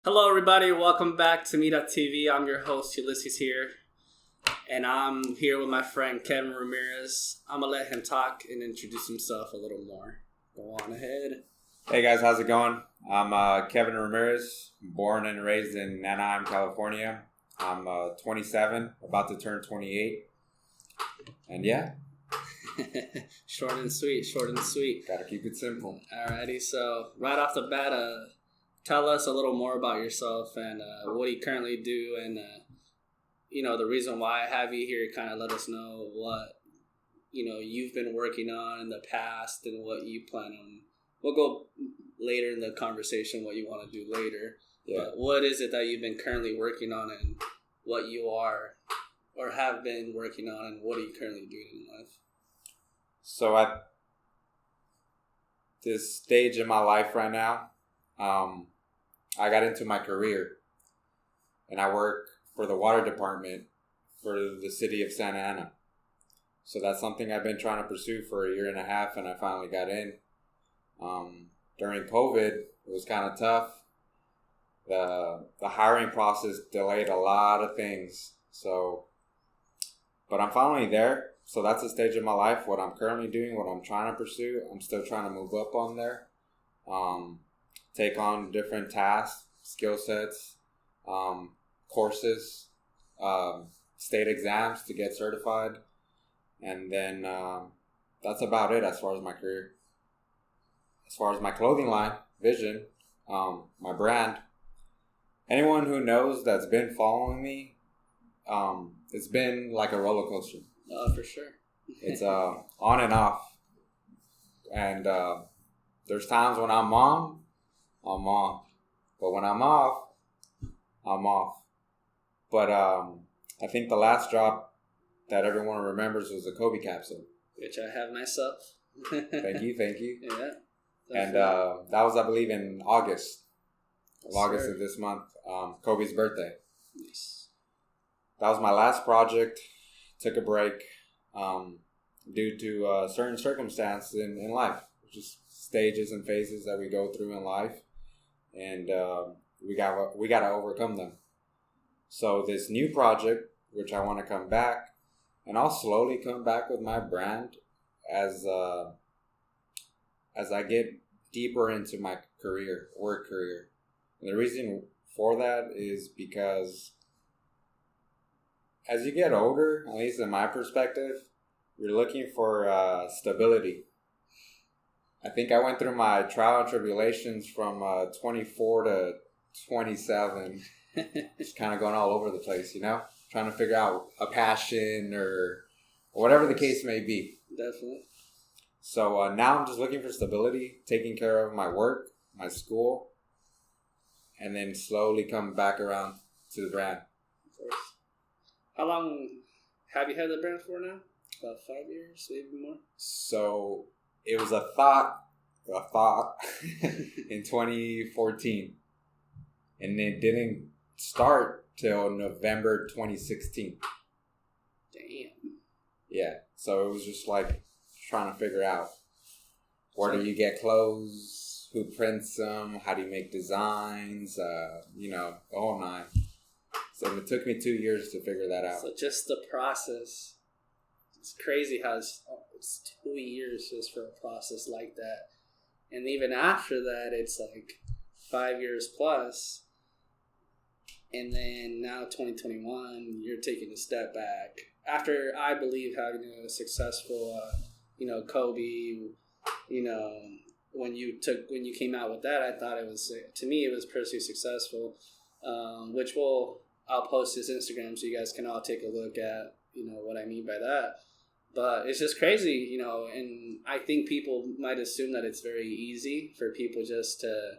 Hello, everybody. Welcome back to Mira TV. I'm your host, Ulysses here. And I'm here with my friend, Kevin Ramirez. I'm going to let him talk and introduce himself a little more. Go on ahead. Hey guys, how's it going? I'm Kevin Ramirez, born and raised in Anaheim, California. I'm 27, about to turn 28. And yeah. Short and sweet. Gotta keep it simple. Alrighty, so right off the bat, tell us a little more about yourself and what you currently do and, the reason why I have you here. Kind of let us know what, you've been working on in the past and what you plan on. We'll go later in the conversation what you want to do later. Yeah. But what is it that you've been currently working on and what you are or have been working on and what are you currently doing in life? So at this stage in my life right now, I got into my career and I work for the water department for the city of Santa Ana. So that's something I've been trying to pursue for a year and a half, and I finally got in. During COVID, it was kind of tough. The hiring process delayed a lot of things. But I'm finally there. So that's the stage of my life, what I'm currently doing, what I'm trying to pursue. I'm still trying to move up on there. Take on different tasks, skill sets, courses, state exams to get certified. And then that's about it as far as my career. As far as my clothing line, Vizion, my brand, anyone who knows that's been following me, it's been like a roller coaster. Oh, for sure. It's on and off. And there's times when I'm on. But when I'm off, I'm off. But I think the last drop that everyone remembers was the Kobe capsule. Which I have myself. Thank you. Yeah. And that was, I believe, in August. Yes, August sir. of this month. Kobe's birthday. Nice. That was my last project. Took a break due to certain circumstances in life. Just stages and phases that we go through in life. And we got to overcome them. So this new project, which I want to come back, and I'll slowly come back with my brand as I get deeper into my work career. And the reason for that is because as you get older, at least in my perspective, you're looking for stability. I think I went through my trial and tribulations from 24 to 27. Just kind of going all over the place, trying to figure out a passion or whatever the case may be. Definitely. So now I'm just looking for stability, taking care of my work, my school, and then slowly come back around to the brand. Of course. How long have you had the brand for now? About 5 years, maybe more? So it was a thought in 2014. And it didn't start till November 2016. Damn. Yeah. So it was just like trying to figure out where do you get clothes, who prints them, how do you make designs, the whole nine. So it took me 2 years to figure that out. So just the process. It's crazy how it's 2 years just for a process like that. And even after that, it's like 5 years plus. And then now 2021, you're taking a step back. After, I believe, having a successful, Kobe, when you came out with that, I thought it was personally successful, which I'll post his Instagram so you guys can all take a look at, what I mean by that. But it's just crazy, and I think people might assume that it's very easy for people just to,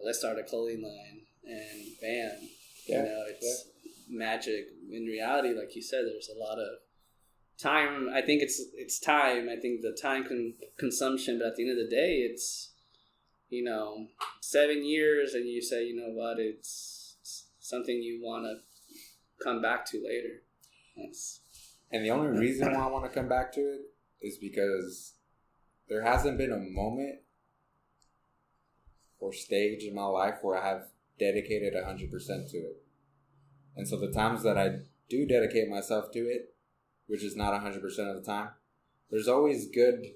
let's start a clothing line and bam, it's magic. In reality, like you said, there's a lot of time. I think it's time. I think the time consumption, but at the end of the day, it's, 7 years and you say, it's something you want to come back to later. And the only reason why I want to come back to it is because there hasn't been a moment or stage in my life where I have dedicated 100% to it. And so the times that I do dedicate myself to it, which is not 100% of the time, there's always good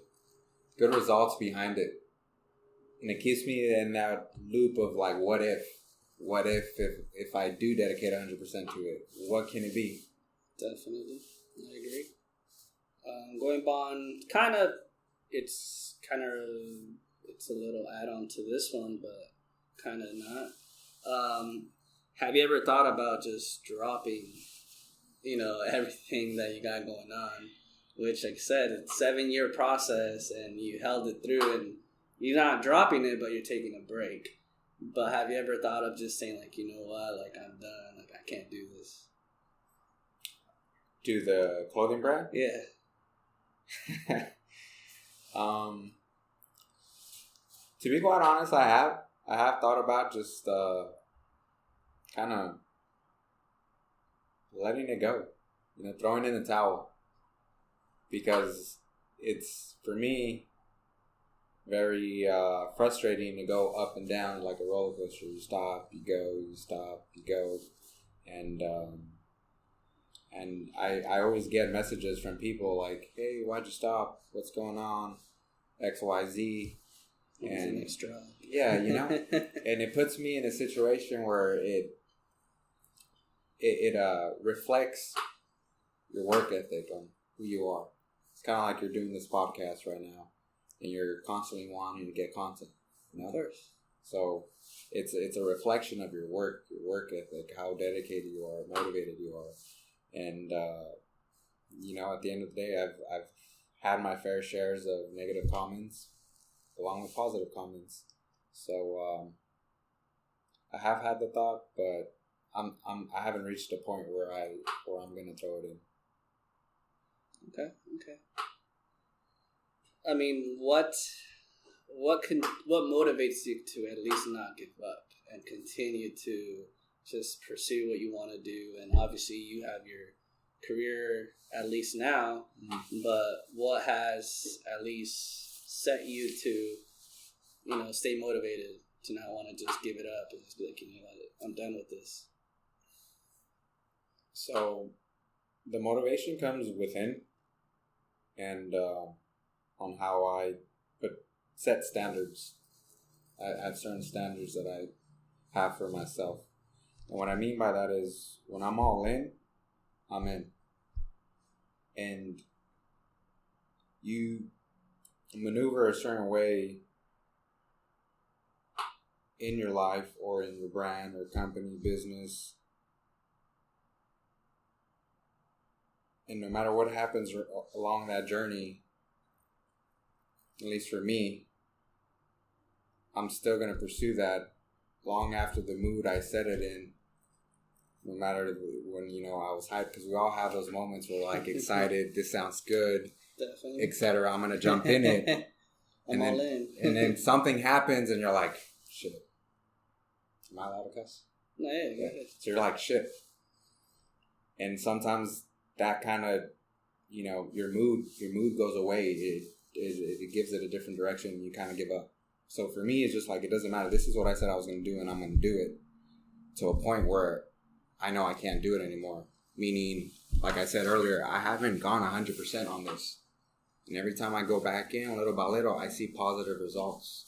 results behind it. And it keeps me in that loop of like, what if I do dedicate 100% to it, what can it be? Definitely. I agree. Going on, it's a little add-on to this one, but kind of not. Have you ever thought about just dropping, everything that you got going on? Which, like I said, it's a 7-year process, and you held it through, and you're not dropping it, but you're taking a break. But have you ever thought of just saying, like, you know what, like, I'm done, like, I can't do this? Do the clothing brand? Yeah. To be quite honest, I have thought about just kind of letting it go, throwing in the towel, because it's, for me, very frustrating to go up and down like a roller coaster. You stop, you go, you stop, you go, and I always get messages from people like, "Hey, why'd you stop? What's going on? XYZ." And next job. Yeah, and it puts me in a situation where it reflects your work ethic on who you are. It's kind of like you're doing this podcast right now, and you're constantly wanting to get content. Of course. So it's a reflection of your work ethic, how dedicated you are, motivated you are, and at the end of the day, I've had my fair shares of negative comments, along with positive comments. So I have had the thought, but I haven't reached a point where I'm gonna throw it in. Okay. I mean, what motivates you to at least not give up and continue to just pursue what you want to do? And obviously, you have your career at least now, but what has at least set you to, stay motivated to not want to just give it up and just be like, I'm done with this? So the motivation comes within, and on how I set standards. I have certain standards that I have for myself. And what I mean by that is, when I'm all in, I'm in. And you maneuver a certain way in your life or in your brand or company, business. And no matter what happens along that journey, at least for me, I'm still going to pursue that long after the mood I set it in. No matter when, I was hyped, because we all have those moments where we're like excited, this sounds good, etc. I'm going to jump in it. I'm all in. And then something happens and you're like, shit. Am I allowed to cuss? No, yeah, go ahead. So you're like, shit. And sometimes that kind of, your mood goes away. It gives it a different direction, and you kind of give up. So for me, it's just like, it doesn't matter. This is what I said I was going to do, and I'm going to do it to a point where I know I can't do it anymore. Meaning, like I said earlier, I haven't gone 100% on this. And every time I go back in, little by little, I see positive results.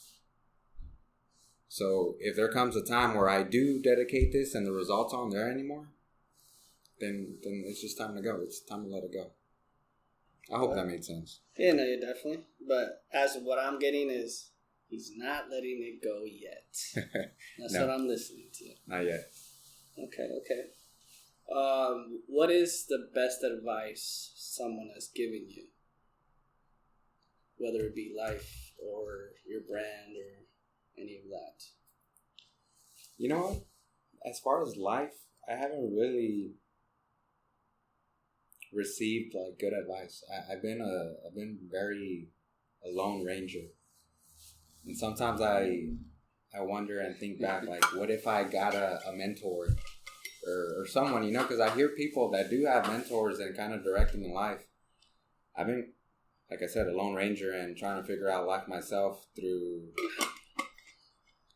So if there comes a time where I do dedicate this and the results aren't there anymore, then it's just time to go. It's time to let it go. I hope that made sense. Yeah, no, definitely. But as what I'm getting is, he's not letting it go yet. That's what I'm listening to. Not yet. Okay. What is the best advice someone has given you? Whether it be life or your brand or any of that. You know what? As far as life, I haven't really received like good advice. I've been very a lone ranger, and sometimes I wonder and think back, like, what if I got a mentor or someone, because I hear people that do have mentors and kind of direct them in life. I've been, like I said, a lone ranger and trying to figure out life myself through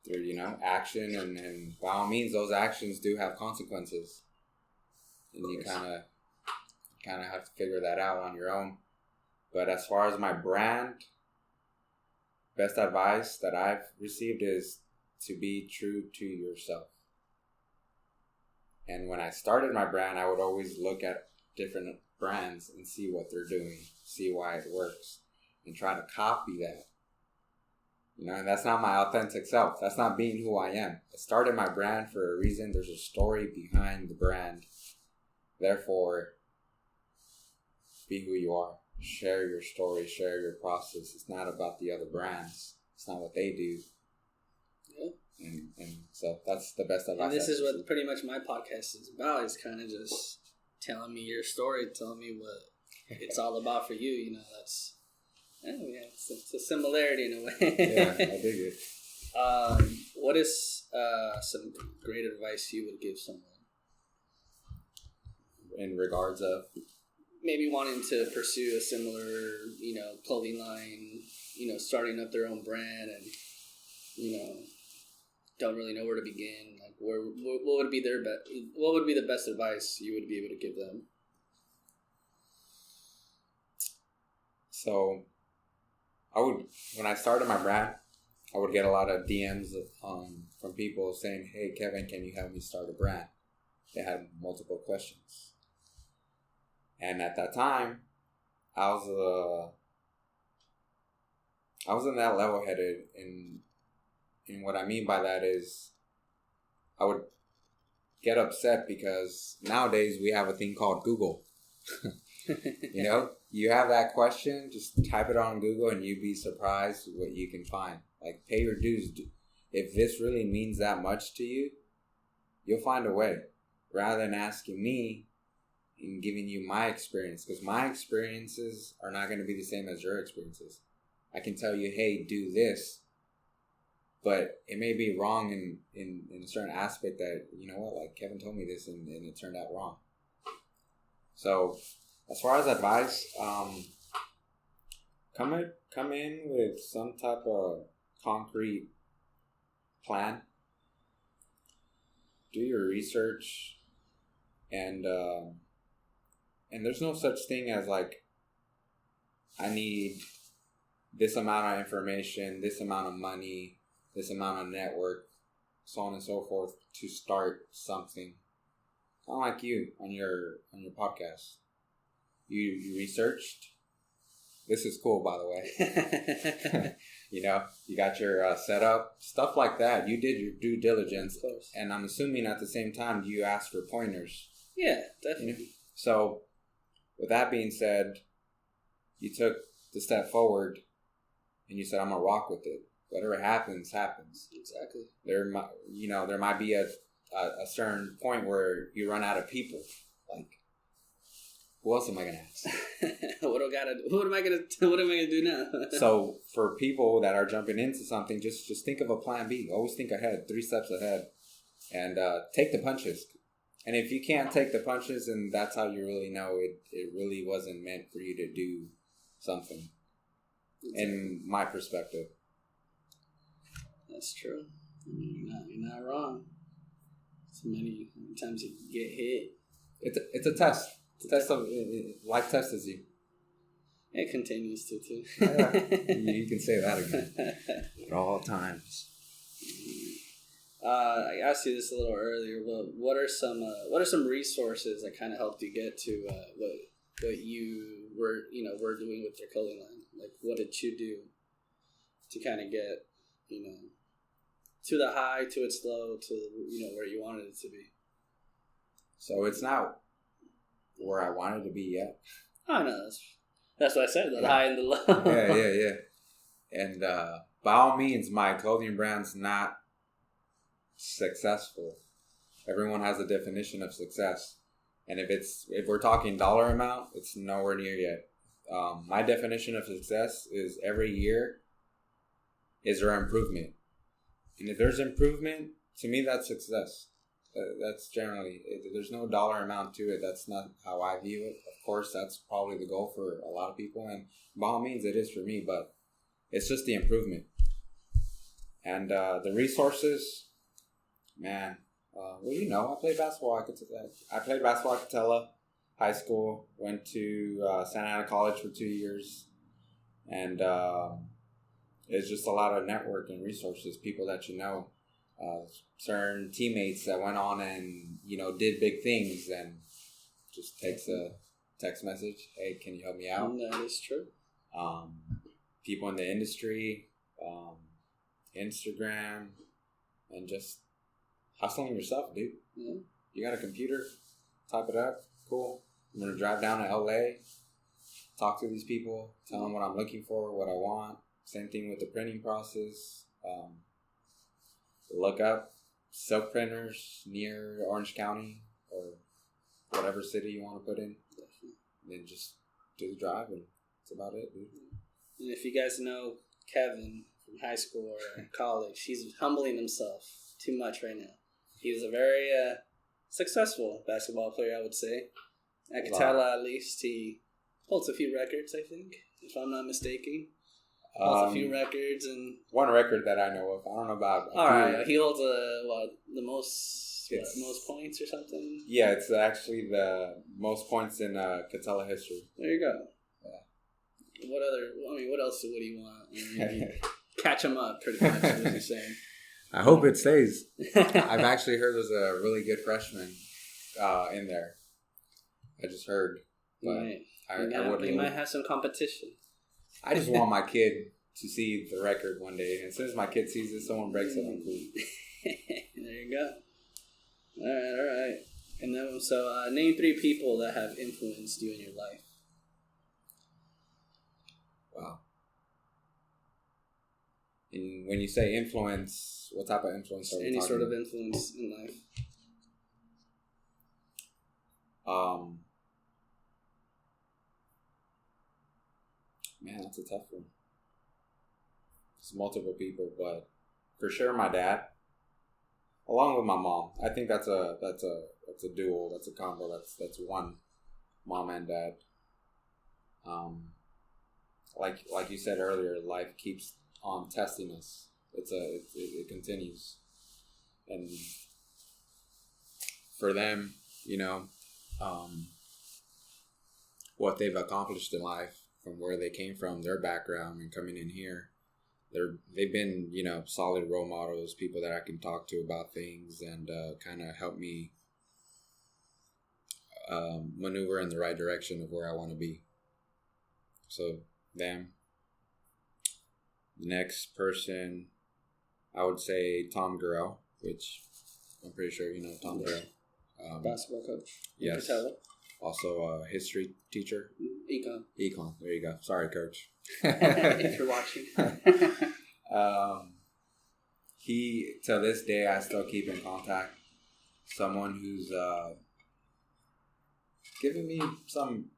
through action, and by all means, those actions do have consequences, and you kind of have to figure that out on your own. But as far as my brand, best advice that I've received is to be true to yourself. And when I started my brand, I would always look at different brands and see what they're doing, see why it works, and try to copy that. And that's not my authentic self. That's not being who I am. I started my brand for a reason. There's a story behind the brand. Therefore, be who you are. Share your story, share your process. It's not about the other brands. It's not what they do. Yeah. And so that's the best advice. And this is what pretty much my podcast is about, is kind of just telling me your story, telling me what it's all about for you. That's, it's a similarity in a way. Yeah, I dig it. What is some great advice you would give someone? In regards of? Maybe wanting to pursue a similar, clothing line, starting up their own brand and, don't really know where to begin. Like, what would be what would be the best advice you would be able to give them? So, when I started my brand, I would get a lot of DMs from people saying, "Hey, Kevin, can you help me start a brand?" They had multiple questions. And at that time, I was in that level-headed, and what I mean by that is I would get upset because nowadays we have a thing called Google. You have that question, just type it on Google and you'd be surprised what you can find. Like, pay your dues. If this really means that much to you, you'll find a way. Rather than asking me and giving you my experience, because my experiences are not going to be the same as your experiences. I can tell you, hey, do this, but it may be wrong in a certain aspect that, like Kevin told me this and it turned out wrong. So as far as advice, come in with some type of concrete plan. Do your research, and there's no such thing as like, I need this amount of information, this amount of money, this amount of network, so on and so forth, to start something. Kind of like you on your podcast. You researched. This is cool, by the way. You got your setup, stuff like that. You did your due diligence, and I'm assuming at the same time you asked for pointers. Yeah, definitely. So, with that being said, you took the step forward, and you said, "I'm gonna rock with it. Whatever happens, happens." Exactly. There might be a certain point where you run out of people. Like, who else am I gonna ask? What am I gonna do now? So for people that are jumping into something, just think of a plan B. Always think ahead, 3 steps ahead, and take the punches. And if you can't take the punches, then that's how you really know it really wasn't meant for you to do something. Exactly. In my perspective. That's true. You're not wrong. So many times you get hit. It's a test. It's a test of life tests you. It continues to too. You can say that again at all times. I asked you this a little earlier, but what are some resources that kind of helped you get to what you were doing with your clothing line? Like, what did you do to kind of get to the high, to its low, to where you wanted it to be? So it's not where I wanted to be yet. Oh no, that's what I said. The high and the low. Yeah. And by all means, my clothing brand's not successful. Everyone has a definition of success, and if we're talking dollar amount, it's nowhere near yet. My definition of success is every year is there improvement, and if there's improvement, to me that's success. That's generally there's no dollar amount to it. That's not how I view it. Of course, that's probably the goal for a lot of people, and by all means, it is for me. But it's just the improvement. And the resources, man. I played basketball. I played basketball at Catella High School. Went to Santa Ana College for 2 years, and it's just a lot of networking resources, people that certain teammates that went on and did big things, and just takes a text message, hey, can you help me out? That is true. People in the industry, Instagram, and just hustling yourself, dude. Yeah. You got a computer, type it up, cool. I'm going to drive down to LA, talk to these people, tell them what I'm looking for, what I want. Same thing with the printing process. Look up silk printers near Orange County or whatever city you want to put in. Definitely. Then just do the drive, and that's about it, dude. And if you guys know Kevin from high school or college, he's humbling himself too much right now. He's a very successful basketball player, I would say. At Catella, at least, he holds a few records, I think, if I'm not mistaken. Holds a few records and one record that I know of. I don't know about. All right, he holds the most points or something. Yeah, it's actually the most points in Catella history. There you go. Yeah. What else would he want? Catch him up, pretty much. Is what you're saying. I hope it stays. I've actually heard there's a really good freshman in there. I just heard. But you might have some competition. I just want my kid to see the record one day. And as soon as my kid sees it, someone breaks it, I'm cool. There you go. All right. And then, so name 3 people that have influenced you in your life. Wow. And when you say influence, what type of influence are we talking about? Any sort of influence in life. Man, that's a tough one. It's multiple people, but for sure my dad, along with my mom. I think that's a duo. That's a combo. That's one, mom and dad. Like you said earlier, life keeps on testing us. It continues, and for them, what they've accomplished in life, from where they came from, their background, and coming in here, they've been solid role models, people that I can talk to about things, and kind of help me maneuver in the right direction of where I want to be. So them. The next person, I would say Tom Gurrell, which I'm pretty sure you know Tom Gurrell. Basketball coach. Yes. Also a history teacher. Econ. There you go. Sorry, coach. If you're watching. He, to this day, I still keep in contact. Someone who's giving me some,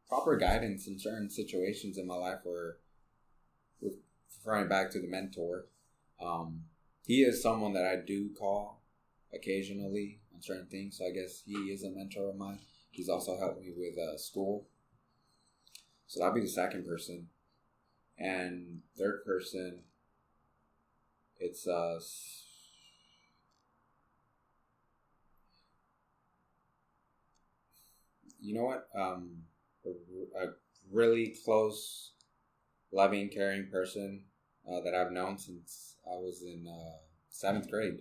proper guidance in certain situations in my life where, referring back to the mentor, he is someone that I do call occasionally on certain things. So I guess he is a mentor of mine. He's also helped me with school. So that'll be the second person. And third person, it's you know what? A really close, loving, caring person that I've known since I was in 7th grade.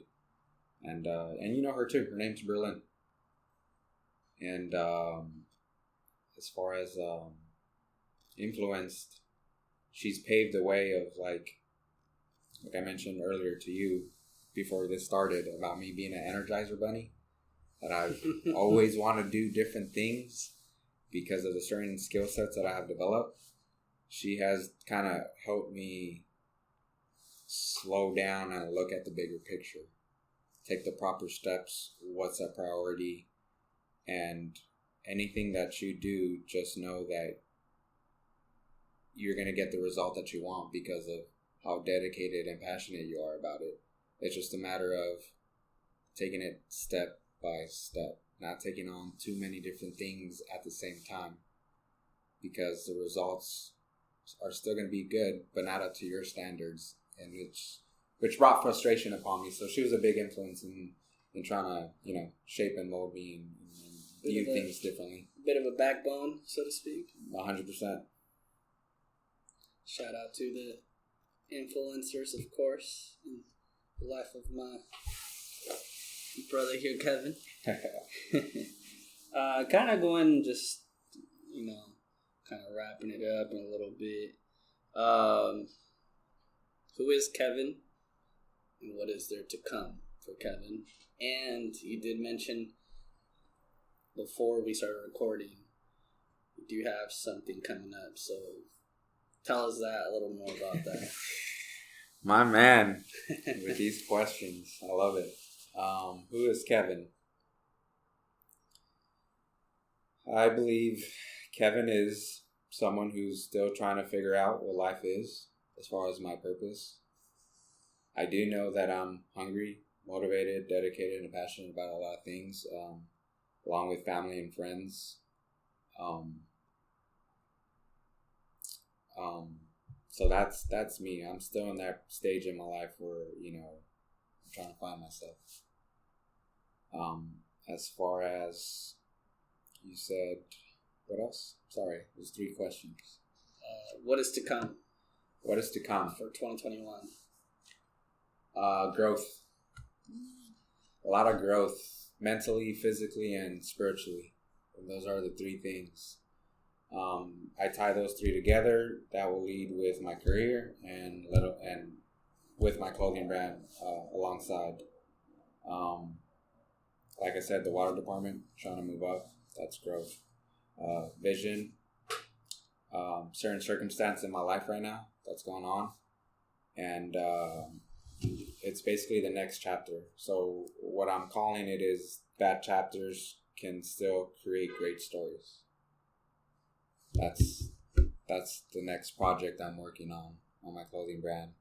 And you know her too. Her name's Berlin. And as far as influenced, she's paved the way of like I mentioned earlier to you before this started about me being an Energizer bunny, that I've always want to do different things because of the certain skill sets that I have developed. She has kind of helped me slow down and look at the bigger picture, take the proper steps, what's a priority, and anything that you do, just know that you're going to get the result that you want because of how dedicated and passionate you are about it. It's just a matter of taking it step by step, not taking on too many different things at the same time, because the results are still going to be good, but not up to your standards, and which brought frustration upon me. So she was a big influence in trying to, shape and mold me and view things differently. A bit of a backbone, so to speak. 100%. Shout out to the influencers, of course, in the life of my brother here, Kevin. Kind of going, just, kind of wrapping it up in a little bit. Who is Kevin, and what is there to come for Kevin? And you did mention before we started recording, you do have something coming up, so tell us that a little more about that. My man, with these questions, I love it. Who is Kevin? I believe Kevin is someone who's still trying to figure out what life is as far as my purpose. I do know that I'm hungry, motivated, dedicated, and passionate about a lot of things, along with family and friends. So that's me. I'm still in that stage in my life where, I'm trying to find myself. As far as you said, what else? Sorry, there's 3 questions. What is to come? What is to come? For 2021? Growth. A lot of growth, mentally, physically, and spiritually. And those are the 3 things. I tie those 3 together. That will lead with my career and with my clothing brand alongside. Like I said, the water department, trying to move up. That's growth. Vision. Certain circumstance in my life right now that's going on. And it's basically the next chapter. So what I'm calling it is bad chapters can still create great stories. That's the next project I'm working on my clothing brand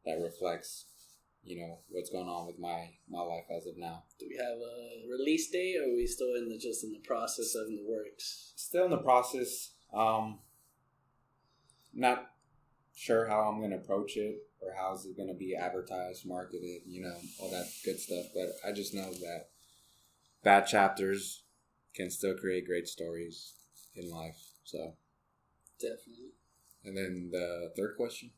that reflects, what's going on with my life as of now. Do we have a release date, or are we still just in the process of the works? Still in the process. Not sure how I'm going to approach it or how is it going to be advertised, marketed, all that good stuff. But I just know that bad chapters can still create great stories in life. So definitely. And then the 3rd question?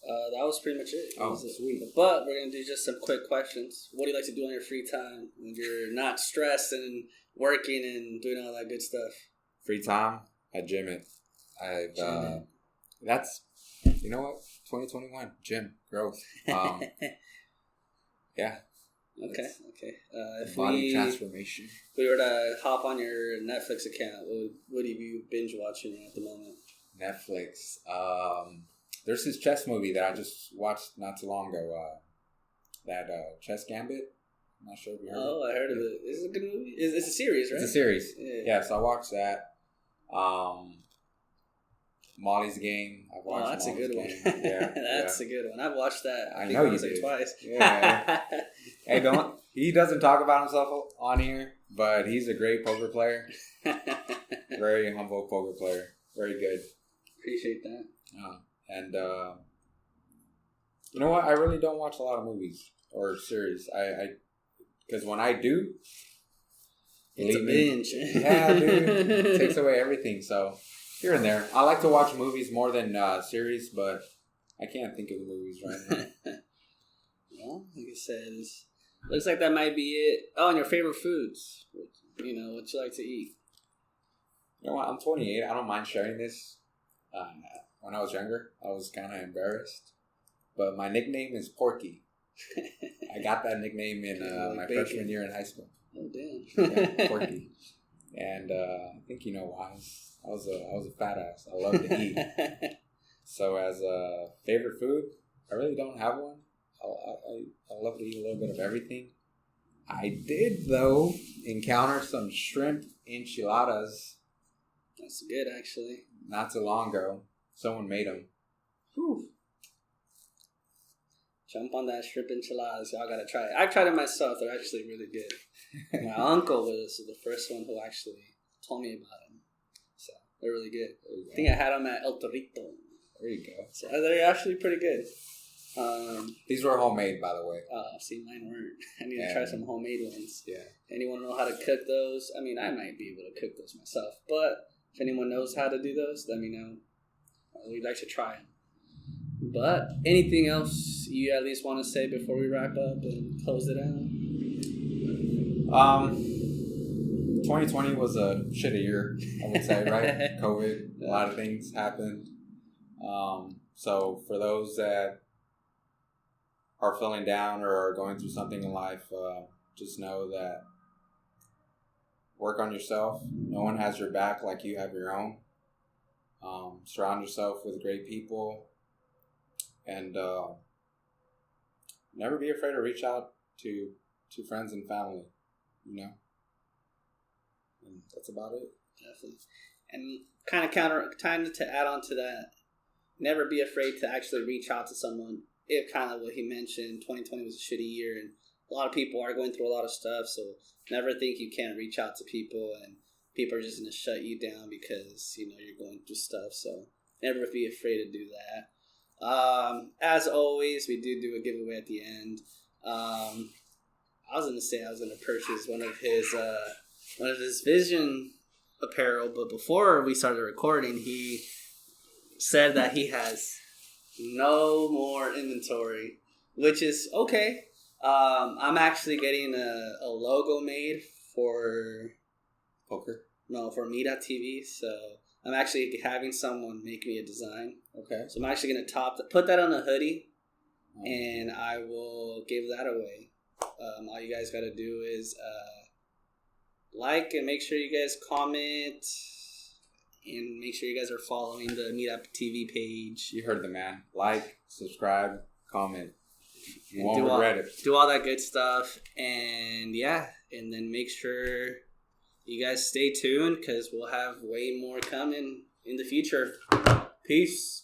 That was pretty much it. Oh, sweet. But we're going to do just some quick questions. What do you like to do on your free time when you're not stressed and working and doing all that good stuff? Free time? I gym it. That's, 2021, gym, growth. Yeah. Okay. If body transformation. If we were to hop on your Netflix account, what are you binge watching at the moment? Netflix. There's this chess movie that I just watched not too long ago. That Chess Gambit. I'm not sure if you heard of it. Oh, I heard of it. Is it a good movie? It's a series, right? It's a series. Yeah, so I watched that. Molly's Game. I've watched that's Molly's a good Game. one. Yeah, That's a good one. I've watched that. I know you did. Twice. Yeah. Hey, he doesn't talk about himself on here, but he's a great poker player. Very humble poker player. Very good. Appreciate that. And you know what? I really don't watch a lot of movies or series. Because when I do, it's a binge. Yeah, dude. It takes away everything. So here and there. I like to watch movies more than series, but I can't think of the movies right now. Well, like I said, looks like that might be it. Oh, and your favorite foods. What you like to eat? You know what? I'm 28. I don't mind sharing this. When I was younger, I was kind of embarrassed. But my nickname is Porky. I got that nickname in my freshman year in high school. Oh, damn. Yeah, Porky. And I think you know why. I was a fat ass. I love to eat. So as a favorite food, I really don't have one. I love to eat a little bit of everything. I did, though, encounter some shrimp enchiladas. That's good, actually. Not too long ago. Someone made them. Whew. Jump on that shrimp enchiladas. Y'all gotta try it. I've tried it myself. They're actually really good. My uncle was the first one who actually told me about them. So They're really good. I think I had them at El Torito. There you go. So they're actually pretty good. These were homemade, by the way. See, mine weren't. I need to try some homemade ones. Yeah. Anyone know how to cook those? I mean, I might be able to cook those myself, but if anyone knows how to do those, let me know. We'd like to try them. But anything else you at least want to say before we wrap up and close it out? 2020 was a shitty year, I would say, right? COVID, a lot of things happened. So for those that are feeling down or are going through something in life, just know that work on yourself. No one has your back like you have your own. Surround yourself with great people, and never be afraid to reach out to friends and family, you know. And that's about it. Definitely. And kind of to add on to that, never be afraid to actually reach out to someone. If kind of what he mentioned, 2020 was a shitty year, and a lot of people are going through a lot of stuff, so never think you can't reach out to people, and people are just going to shut you down because, you know, you're going through stuff, so never be afraid to do that. As always, we do a giveaway at the end. I was going to say I was going to purchase one of his Vizion Apparel, but before we started recording, he said that he has no more inventory, which is okay. I'm actually getting a logo made for Poker? No, for Mira TV. So I'm actually having someone make me a design. Okay. So I'm actually going to put that on a hoodie, and I will give that away. All you guys got to do is like and make sure you guys comment. And make sure you guys are following the Mira TV page. You heard the man. Like, subscribe, comment. You won't do regret it. Do all that good stuff. And yeah, and then make sure you guys stay tuned because we'll have way more coming in the future. Peace.